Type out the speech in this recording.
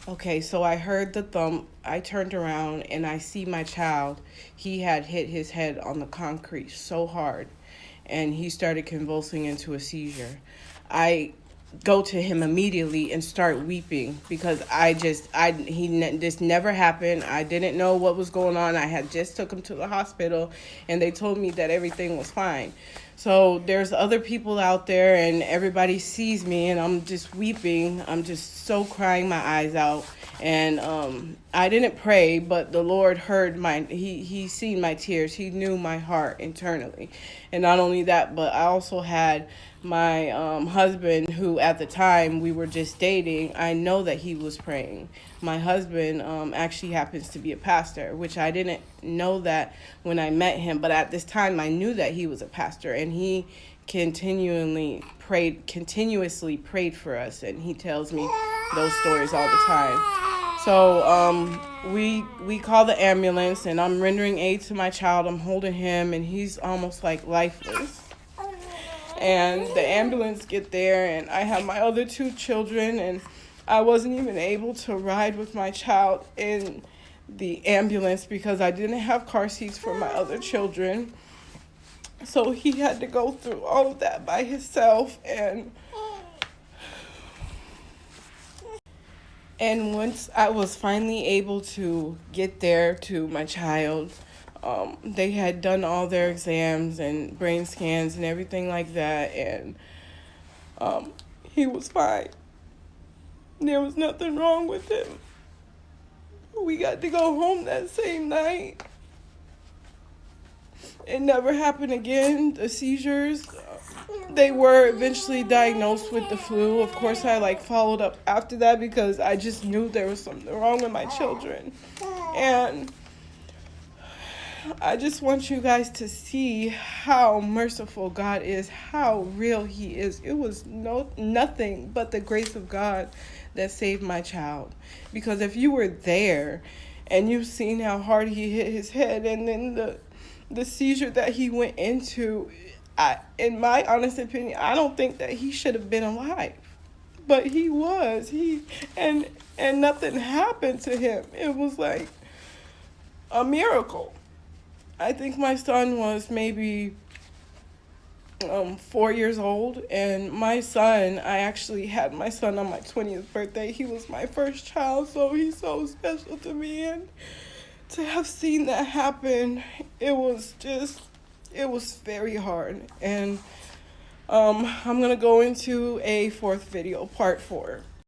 Okay, so I heard the thump. I turned around and I see my child. He had hit his head on the concrete so hard and he started convulsing into a seizure. I go to him immediately and start weeping because this never happened. I didn't know what was going on. I had just took him to the hospital and they told me that everything was fine. So there's other people out there and everybody sees me and I'm just weeping. I'm just so crying my eyes out. And I didn't pray, but the Lord heard he seen my tears. He knew my heart internally. And not only that, but I also had my husband, who at the time we were just dating, I know that he was praying. My husband actually happens to be a pastor, which I didn't know that when I met him, but at this time I knew that he was a pastor, and he continuously prayed for us, and he tells me those stories all the time. So we call the ambulance, and I'm rendering aid to my child. I'm holding him, and he's almost like lifeless. And the ambulance get there, and I have my other two children, and I wasn't even able to ride with my child in the ambulance because I didn't have car seats for my other children. So he had to go through all of that by himself, and once I was finally able to get there to my child, they had done all their exams and brain scans and everything like that, and he was fine. There was nothing wrong with him. We got to go home that same night. It never happened again. The seizures, they were eventually diagnosed with the flu. Of course, I followed up after that because I just knew there was something wrong with my children. And I just want you guys to see how merciful God is, how real he is. It was nothing but the grace of God that saved my child. Because if you were there and you've seen how hard he hit his head, and then the seizure that he went into, in my honest opinion, I don't think that he should have been alive. But he was. And nothing happened to him. It was like a miracle. I think my son was maybe 4 years old, and my son, I actually had my son on my 20th birthday. He was my first child, so he's so special to me, and to have seen that happen, it was very hard. And I'm gonna go into a fourth video, part 4.